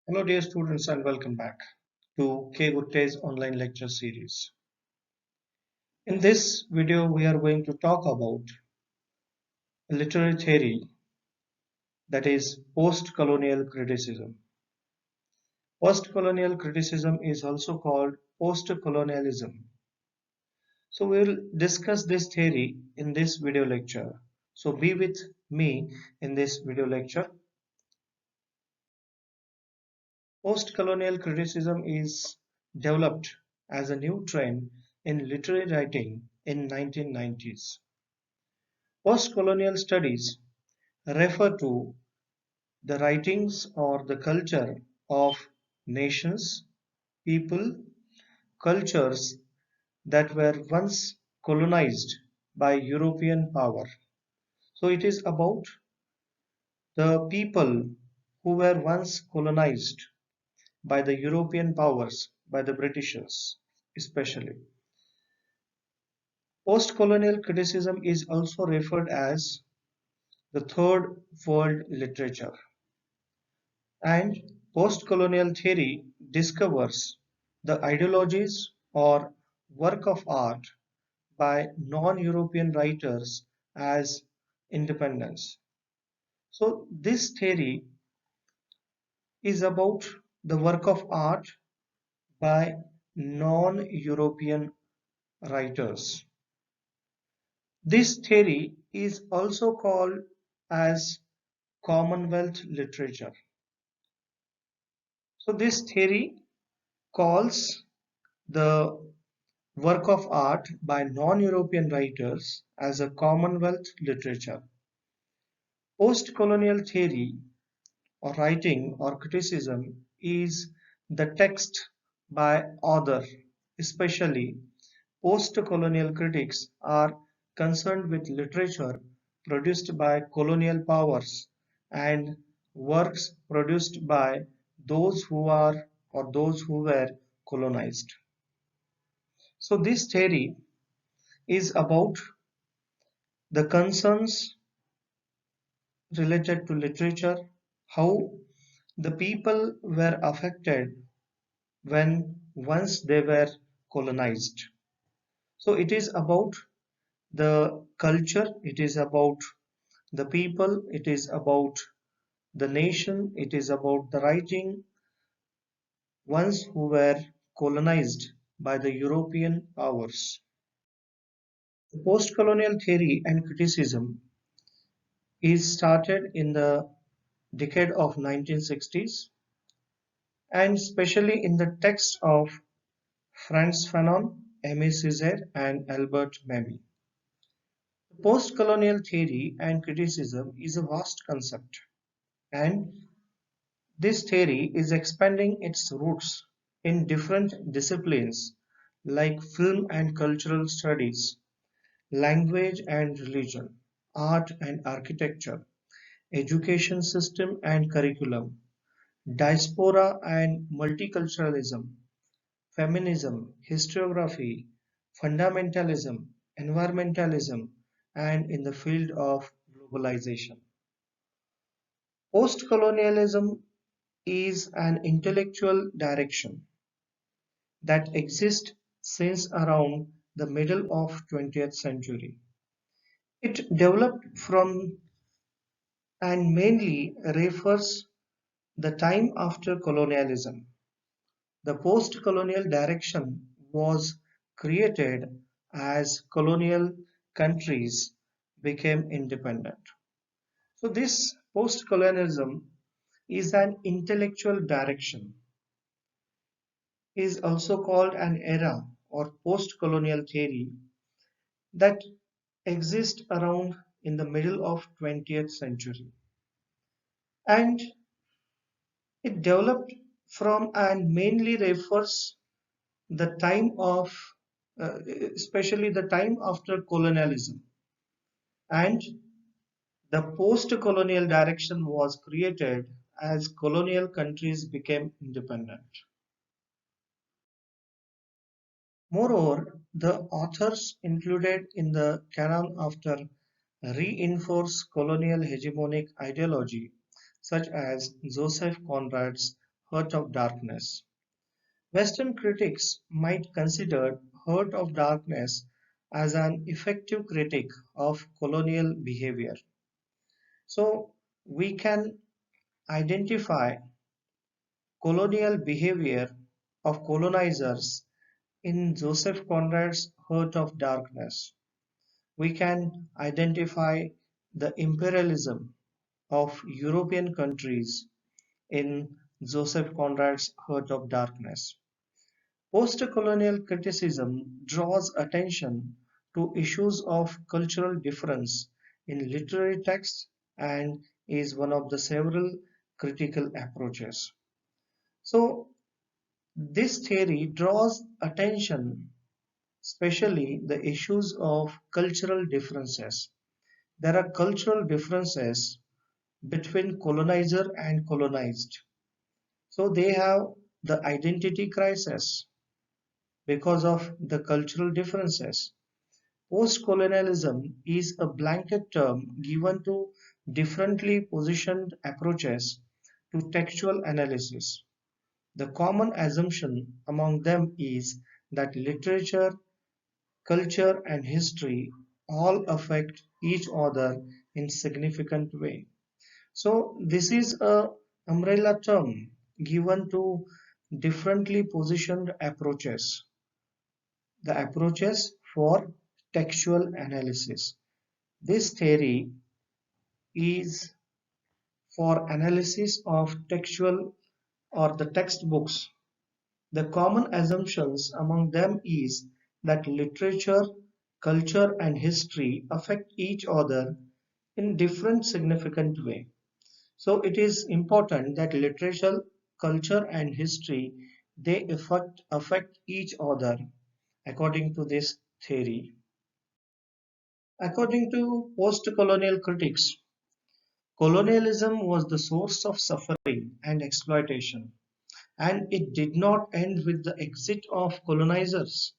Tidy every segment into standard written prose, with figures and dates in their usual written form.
Hello, dear students, and welcome back to K. Gutte's online lecture series. In this video, we are going to talk about a literary theory that is post-colonial criticism. Post-colonial criticism is also called post-colonialism. So we will discuss this theory in this video lecture. So be with me in this video lecture. Post-colonial criticism is developed as a new trend in literary writing in 1990s. Post-colonial studies refer to the writings or the culture of nations, people, cultures that were once colonized by European power. So it is about the people who were once colonized by the European powers, by the Britishers especially. Post-colonial criticism is also referred as the Third World literature, and post-colonial theory discovers the ideologies or work of art by non-European writers as independence. So this theory is about the work of art by non-European writers. This theory is also called as Commonwealth literature. So this theory calls the work of art by non-European writers as a Commonwealth literature. Post-colonial theory or writing or criticism is the text by author. Especially post-colonial critics are concerned with literature produced by colonial powers and works produced by those who are or those who were colonized. So this theory is about the concerns related to literature, how the people were affected when once they were colonized. So it is about the culture, it is about the people, it is about the nation, it is about the writing ones who were colonized by the European powers. The post-colonial theory and criticism is started in the decade of 1960s, and especially in the texts of Frantz Fanon, Aimé Césaire, and Albert Memmi. Post-colonial theory and criticism is a vast concept, and this theory is expanding its roots in different disciplines like film and cultural studies, language and religion, art and architecture, education system and curriculum, diaspora and multiculturalism, feminism, historiography, fundamentalism, environmentalism, and in the field of globalization. Postcolonialism is an intellectual direction that exists since around the middle of 20th century. It developed from and mainly refers the time after colonialism. The post-colonial direction was created as colonial countries became independent. So this post-colonialism is an intellectual direction, is also called an era or post-colonial theory that exists around in the middle of 20th century. And it developed from and mainly refers the time of especially the time after colonialism, and the post-colonial direction was created as colonial countries became independent. Moreover, the authors included in the canon after reinforce colonial hegemonic ideology such as Joseph Conrad's Heart of Darkness. Western critics might consider Heart of Darkness as an effective critique of colonial behavior. So we can identify colonial behavior of colonizers in Joseph Conrad's Heart of Darkness. We can identify the imperialism of European countries in Joseph Conrad's Heart of Darkness. Post-colonial criticism draws attention to issues of cultural difference in literary texts and is one of the several critical approaches. So, this theory draws attention, especially the issues of cultural differences. There are cultural differences between colonizer and colonized. So they have the identity crisis because of the cultural differences. Post-colonialism is a blanket term given to differently positioned approaches to textual analysis. The common assumption among them is that literature, culture, and history all affect each other in significant way. So this is a umbrella term given to differently positioned approaches, the approaches for textual analysis. This theory is for analysis of textual or the textbooks. The common assumptions among them is that literature, culture, and history affect each other in different significant way. So it is important that literature, culture, and history they affect each other according to this theory. According to post-colonial critics, colonialism was the source of suffering and exploitation, and it did not end with the exit of colonizers.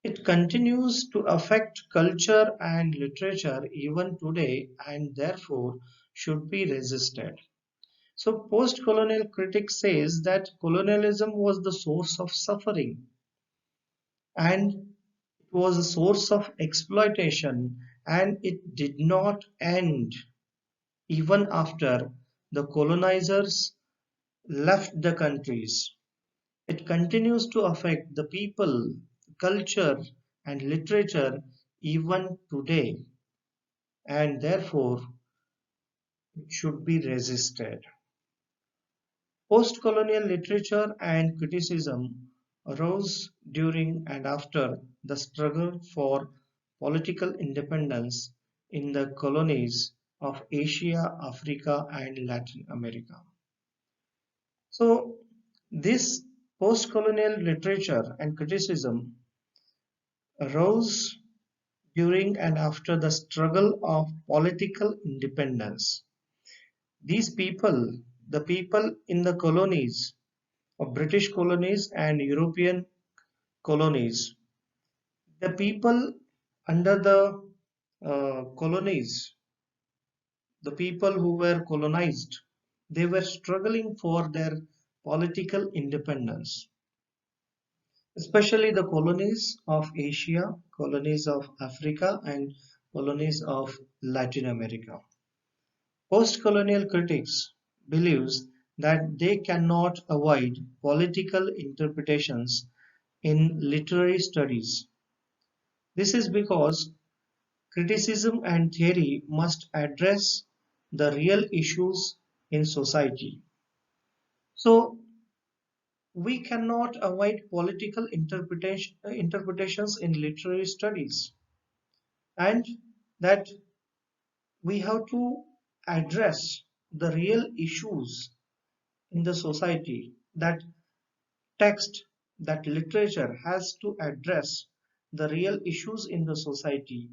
It continues to affect culture and literature even today and therefore should be resisted. So post-colonial critics says that colonialism was the source of suffering and it was a source of exploitation and it did not end even after the colonizers left the countries. It continues to affect the people, culture, and literature even today, and therefore it should be resisted. Post-colonial literature and criticism arose during and after the struggle for political independence in the colonies of Asia, Africa, and Latin America. So, this post-colonial literature and criticism arose during and after the struggle of political independence. These people, the people in the colonies of British colonies and European colonies, the people under the colonies, the people who were colonized, they were struggling for their political independence, especially the colonies of Asia, colonies of Africa, and colonies of Latin America. Post-colonial critics believes that they cannot avoid political interpretations in literary studies. This is because criticism and theory must address the real issues in society. So we cannot avoid political interpretations in literary studies, and that we have to address the real issues in the society. That text, that literature has to address the real issues in the society.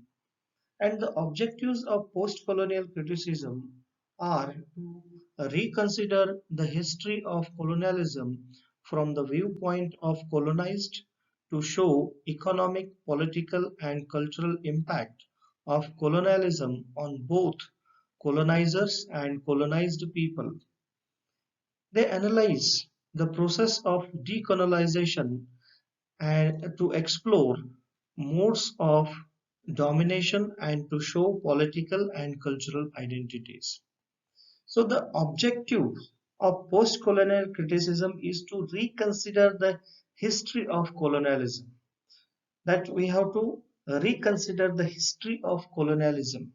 And the objectives of post-colonial criticism are to reconsider the history of colonialism from the viewpoint of colonized, to show economic, political, and cultural impact of colonialism on both colonizers and colonized people. They analyze the process of decolonization and to explore modes of domination and to show political and cultural identities. So the objective of post-colonial criticism is to reconsider the history of colonialism. That we have to reconsider the history of colonialism,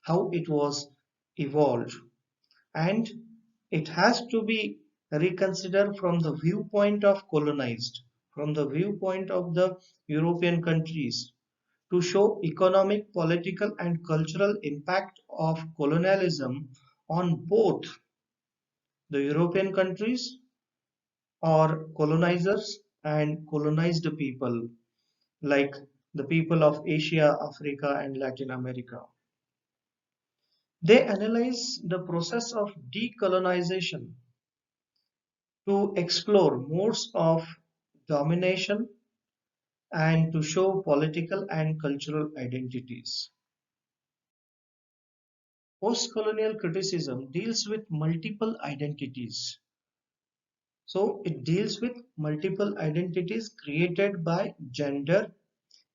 how it was evolved, and it has to be reconsidered from the viewpoint of colonized, from the viewpoint of the European countries, to show economic, political, and cultural impact of colonialism on both the European countries or colonizers and colonized people like the people of Asia, Africa, and Latin America. They analyze the process of decolonization to explore modes of domination and to show political and cultural identities. Post-colonial criticism deals with multiple identities. So it deals with multiple identities created by gender,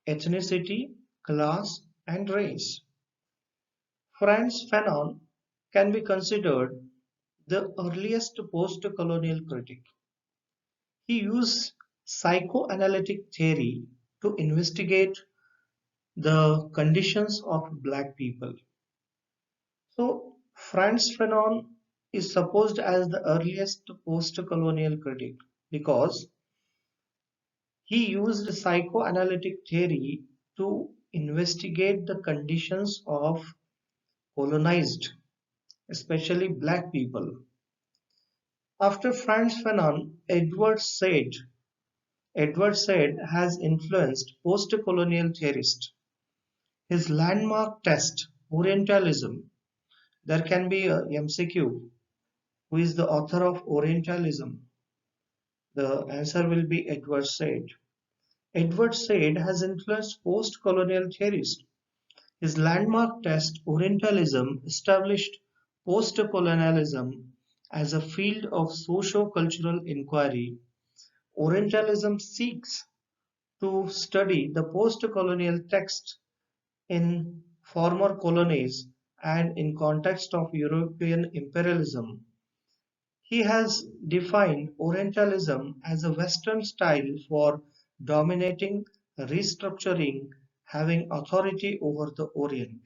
ethnicity, class, and race. Frantz Fanon can be considered the earliest post-colonial critic. He used psychoanalytic theory to investigate the conditions of black people. So Frantz Fanon is supposed as the earliest post-colonial critic because he used psychoanalytic theory to investigate the conditions of colonized, especially black people. After Frantz Fanon, Edward Said has influenced post-colonial theorists. His landmark test, Orientalism, there can be a MCQ, who is the author of Orientalism? The answer will be Edward Said. Edward Said has influenced post-colonial theorists. His landmark test, Orientalism, established post-colonialism as a field of socio-cultural inquiry. Orientalism seeks to study the post-colonial text in former colonies and in context of European imperialism. He has defined Orientalism as a Western style for dominating, restructuring, having authority over the Orient.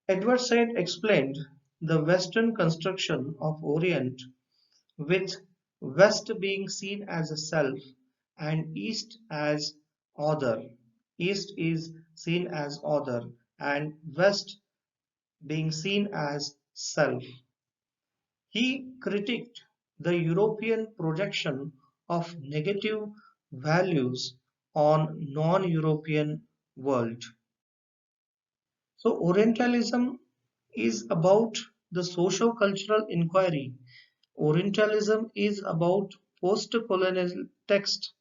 Edward Said explained the Western construction of Orient with West being seen as a self and East as other. East is seen as other and West being seen as self. He critiqued the European projection of negative values on non-European world. So Orientalism is about the socio-cultural inquiry. Orientalism is about post-colonial text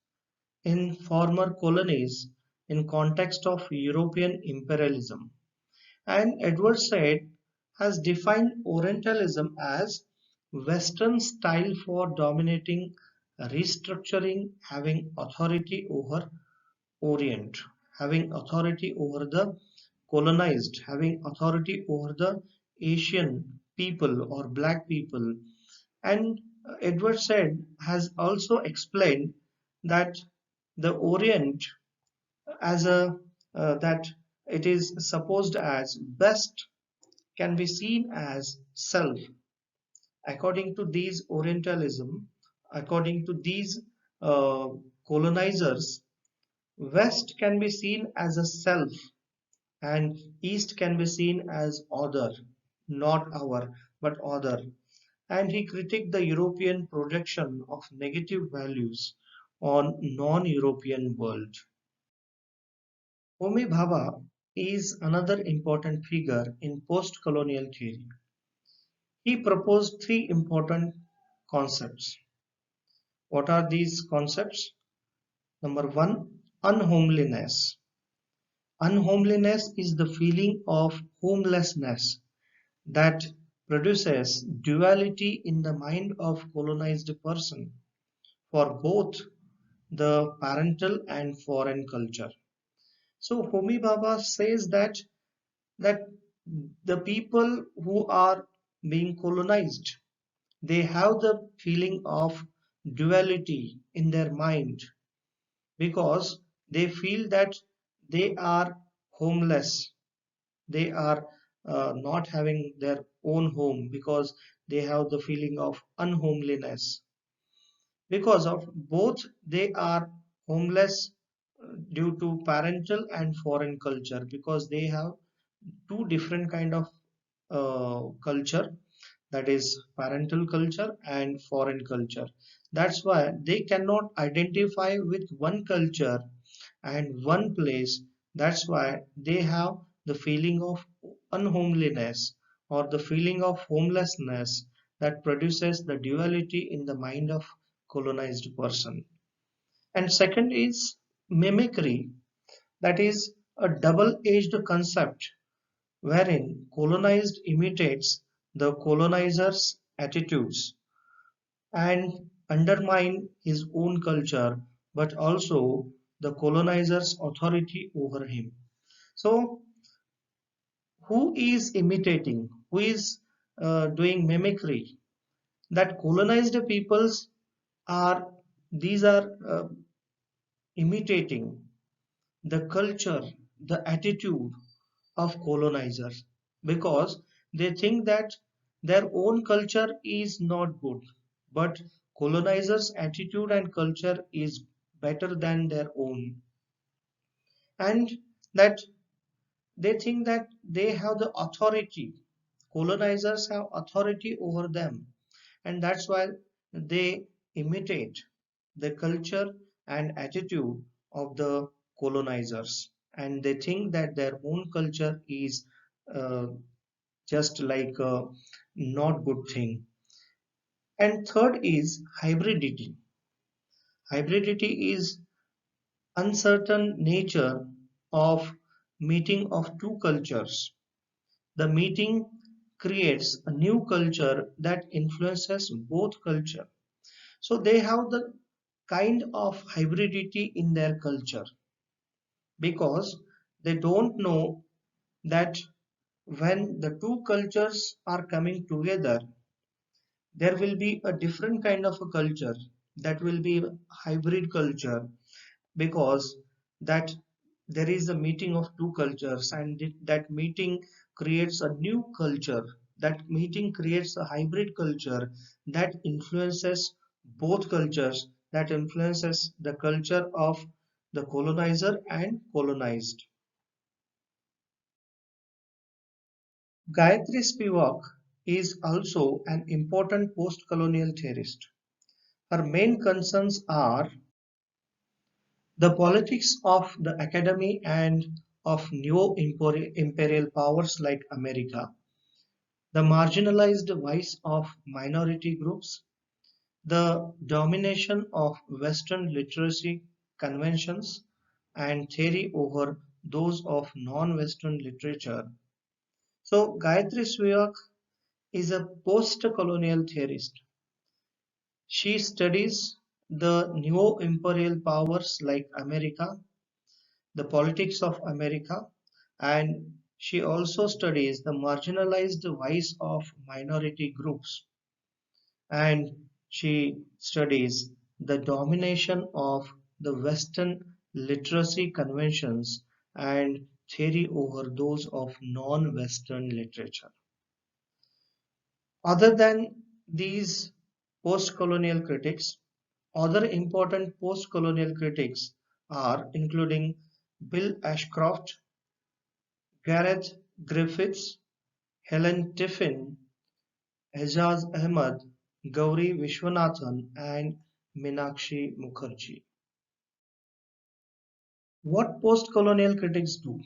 in former colonies in context of European imperialism. And Edward Said has defined Orientalism as Western style for dominating, restructuring, having authority over Orient, having authority over the colonized, having authority over the Asian people or black people. And Edward Said has also explained that the Orient as a that it is supposed as best can be seen as self. According to these Orientalism, according to these uh, colonizers, West can be seen as a self and East can be seen as other, not our, but other. And he critiqued the European projection of negative values on non-European world. Homi Bhabha is another important figure in post-colonial theory. He proposed three important concepts. What are these concepts? Number one, unhomeliness. Unhomeliness is the feeling of homelessness that produces duality in the mind of colonized person for both the parental and foreign culture. So Homi Bhabha says that the people who are being colonized, they have the feeling of duality in their mind because they feel that they are homeless, they are not having their own home because they have the feeling of unhomeliness. Because of both, they are homeless due to parental and foreign culture because they have two different kind of culture, that is parental culture and foreign culture. That's why they cannot identify with one culture and one place. That's why they have the feeling of unhomeliness or the feeling of homelessness that produces the duality in the mind of colonized person. And second is mimicry, that is a double-edged concept wherein colonized imitates the colonizer's attitudes and undermine his own culture, but also the colonizer's authority over him. So, who is imitating? Who is doing mimicry? That colonized peoples are, these are imitating the culture, the attitude of colonizers because they think that their own culture is not good, but colonizers' attitude and culture is better than their own, and that they think that they have the authority. Colonizers have authority over them, and that's why they imitate the culture and attitude of the colonizers, and they think that their own culture is uh, just like a not good thing. And third is hybridity. Hybridity is uncertain nature of meeting of two cultures. The meeting creates a new culture that influences both culture. So they have the kind of hybridity in their culture because they don't know that when the two cultures are coming together, there will be a different kind of a culture that will be hybrid culture because that there is a meeting of two cultures and that meeting creates a new culture, that meeting creates a hybrid culture that influences both cultures, that influences the culture of the colonizer and colonized. Gayatri Spivak is also an important post-colonial theorist. Her main concerns are the politics of the academy and of neo-imperial powers like America, the marginalized voice of minority groups, the domination of Western literacy conventions and theory over those of non-Western literature. So Gayatri Spivak is a post-colonial theorist. She studies the neo-imperial powers like America, the politics of America, and she also studies the marginalized voice of minority groups, and she studies the domination of the Western literacy conventions and theory over those of non-Western literature. Other than these post-colonial critics, other important post-colonial critics are including Bill Ashcroft, Gareth Griffiths, Helen Tiffin, Ejaz Ahmed, Gauri Vishwanathan, and Meenakshi Mukherjee. What post-colonial critics do?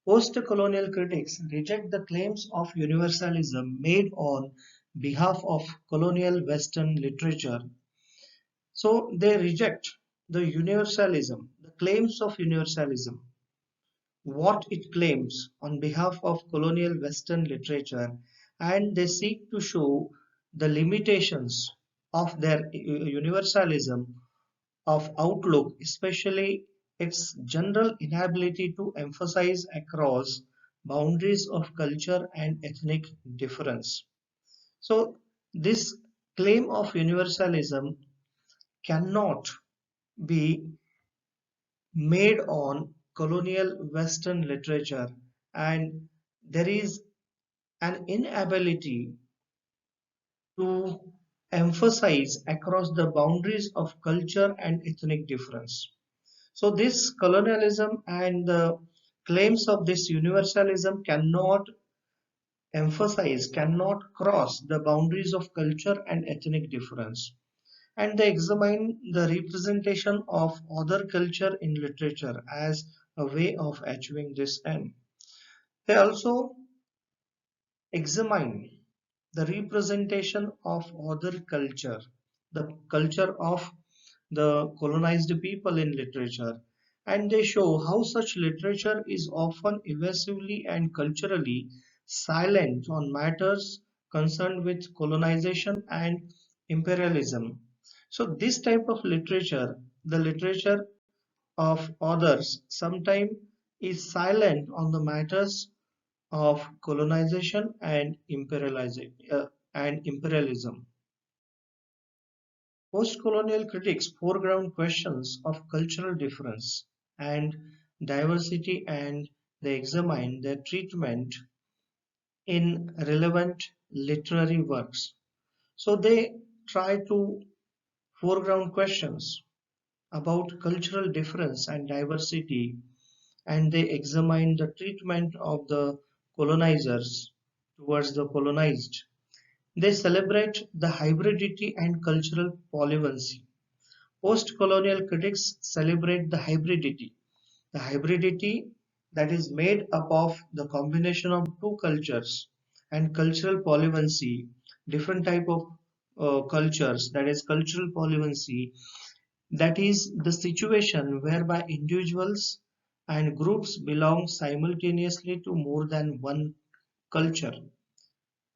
Post-colonial critics reject the claims of universalism made on behalf of colonial Western literature. So they reject the universalism, the claims of universalism, what it claims on behalf of colonial Western literature, and they seek to show the limitations of their universalism of outlook, especially its general inability to emphasize across boundaries of culture and ethnic difference. So, this claim of universalism cannot be made on colonial Western literature, and there is an inability to emphasize across the boundaries of culture and ethnic difference. So, this colonialism and the claims of this universalism cannot emphasize, cannot cross the boundaries of culture and ethnic difference. And they examine the representation of other culture in literature as a way of achieving this end. They also examine the representation of other culture, the culture of the colonized people in literature, and they show how such literature is often evasively and culturally silent on matters concerned with colonization and imperialism. So, this type of literature, the literature of authors, sometimes is silent on the matters of colonization and imperialism. Post-colonial critics foreground questions of cultural difference and diversity, and they examine their treatment in relevant literary works. So they try to foreground questions about cultural difference and diversity, and they examine the treatment of the colonizers towards the colonized. They celebrate the hybridity and cultural polyvalency. Post-colonial critics celebrate the hybridity that is made up of the combination of two cultures and cultural polyvalency, different type of cultures, that is cultural polyvalency, that is the situation whereby individuals and groups belong simultaneously to more than one culture.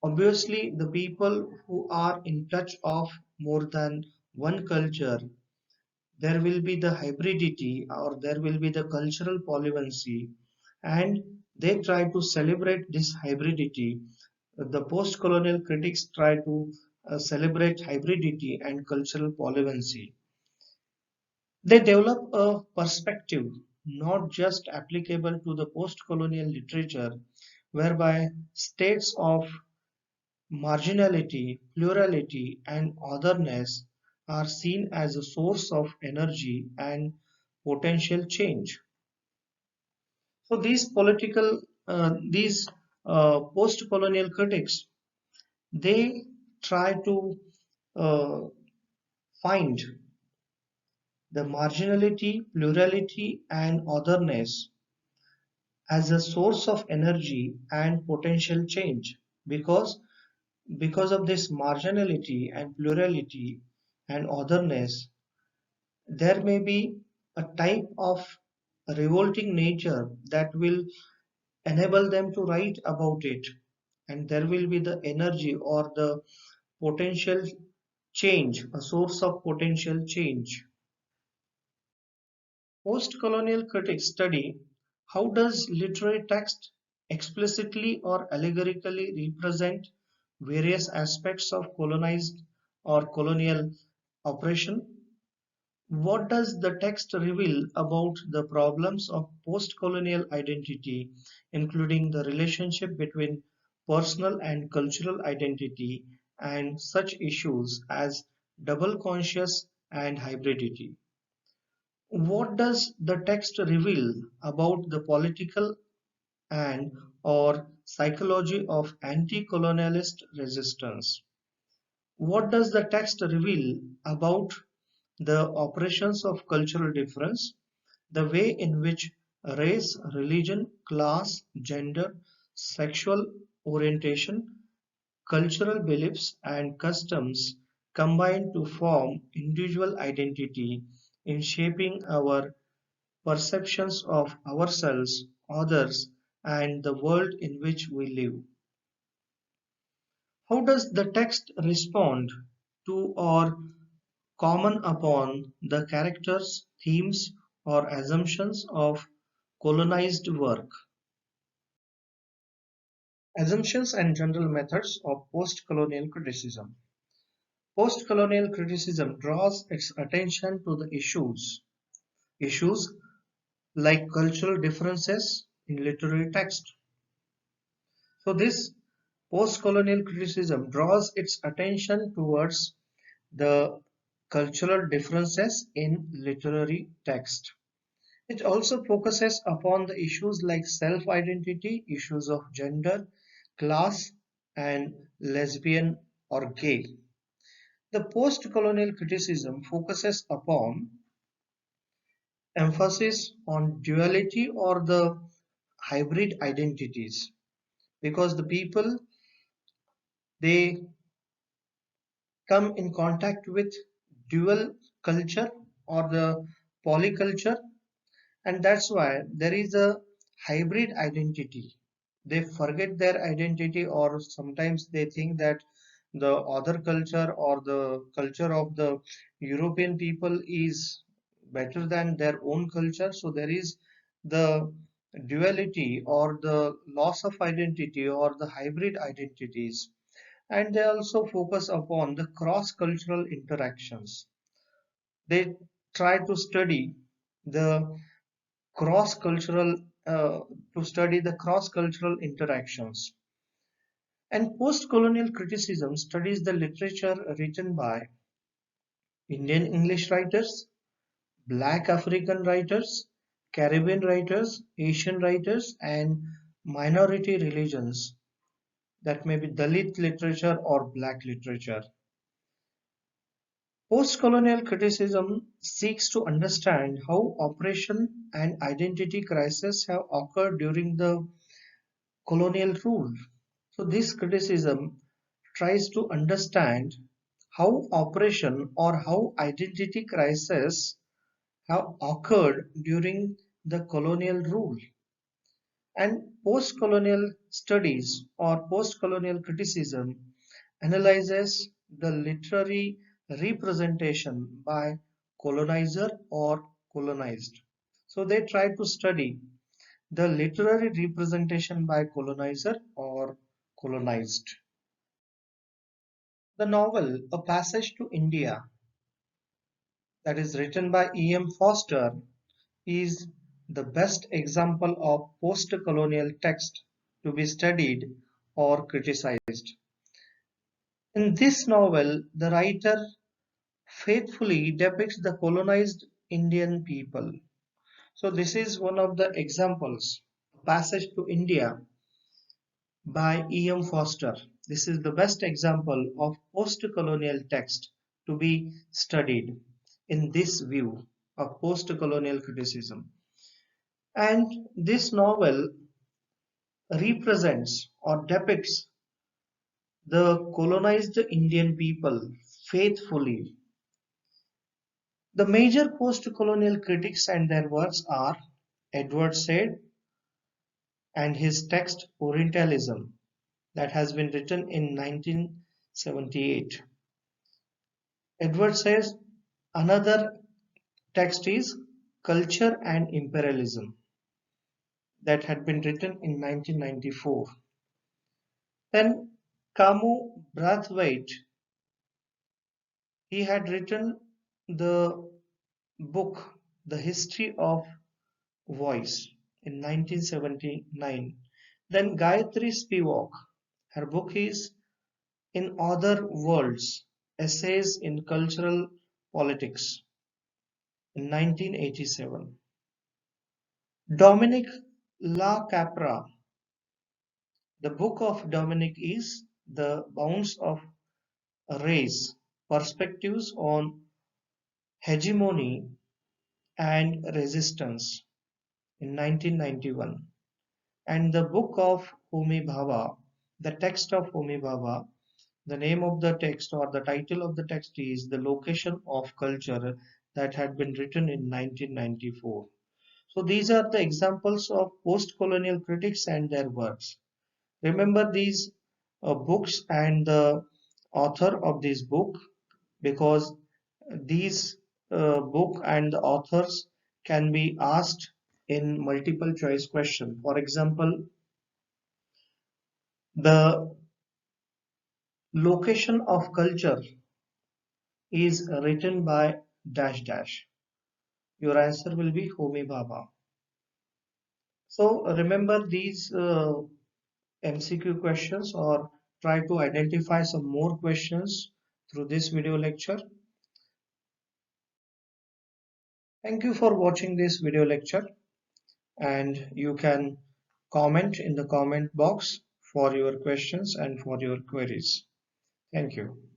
Obviously, the people who are in touch of more than one culture, there will be the hybridity or there will be the cultural polyvalency, and they try to celebrate this hybridity. The post-colonial critics try to celebrate hybridity and cultural polyvalency. They develop a perspective not just applicable to the post-colonial literature, whereby states of marginality, plurality, and otherness are seen as a source of energy and potential change. So these post-colonial critics, they try to uh, find the marginality, plurality, and otherness as a source of energy and potential change, because of this marginality and plurality and otherness, there may be a type of revolting nature that will enable them to write about it, and there will be the energy or the potential change, a source of potential change. Post-colonial critics study how does literary text explicitly or allegorically represent various aspects of colonized or colonial oppression. What does the text reveal about the problems of post-colonial identity, including the relationship between personal and cultural identity and such issues as double conscious and hybridity? What does the text reveal about the political and or psychology of anti-colonialist resistance? What does the text reveal about the operations of cultural difference, the way in which race, religion, class, gender, sexual orientation, cultural beliefs, and customs combine to form individual identity in shaping our perceptions of ourselves, others, and the world in which we live? How does the text respond to or comment upon the characters, themes, or assumptions of colonized work? Assumptions and general methods of post-colonial criticism. Post-colonial criticism draws its attention to the issues like cultural differences in literary text. So this post-colonial criticism draws its attention towards the cultural differences in literary text. It also focuses upon the issues like self-identity, issues of gender, class, and lesbian or gay. The post-colonial criticism focuses upon emphasis on duality or the hybrid identities because the people they come in contact with dual culture or the polyculture, and that's why there is a hybrid identity. They forget their identity, or sometimes they think that the other culture or the culture of the European people is better than their own culture. So there is the duality or the loss of identity or the hybrid identities. And they also focus upon the cross-cultural interactions. They try to study the cross-cultural uh, cross-cultural interactions. And post-colonial criticism studies the literature written by Indian English writers, Black African writers, Caribbean writers, Asian writers, and minority religions, that may be Dalit literature or Black literature. Post-colonial criticism seeks to understand how oppression and identity crises have occurred during the colonial rule. So this criticism tries to understand how oppression or how identity crisis have occurred during the colonial rule. And post-colonial studies or post-colonial criticism analyzes the literary representation by colonizer or colonized. So they try to study the literary representation by colonizer or colonized. The novel A Passage to India, that is written by E.M. Forster, is the best example of post-colonial text to be studied or criticized. In this novel, the writer faithfully depicts the colonized Indian people. So this is one of the examples. Passage to India by E.M. Forster. This is the best example of post-colonial text to be studied in this view of post-colonial criticism. And this novel represents or depicts the colonized Indian people faithfully. The major post-colonial critics and their works are Edward Said and his text Orientalism, that has been written in 1978. Edward says another text is Culture and Imperialism, that had been written in 1994. Then Camus Brathwaite, he had written the book The History of Voice in 1979. Then Gayatri Spivak, her book is In Other Worlds, Essays in Cultural Politics in 1987. Dominic La Capra, the book of Dominic is The Bounds of Race, Perspectives on Hegemony and Resistance in 1991. And the book of Homi Bhabha, the text of Homi Bhabha, the name of the text or the title of the text is The Location of Culture, that had been written in 1994. So these are the examples of post-colonial critics and their works. Remember these books and the author of this book, because these book and the authors can be asked in multiple choice question. For example, the location of culture is written by dash dash. Your answer will be Homi Bhabha. So remember these MCQ questions, or try to identify some more questions through this video lecture. Thank you for watching this video lecture, and you can comment in the comment box for your questions and for your queries. Thank you.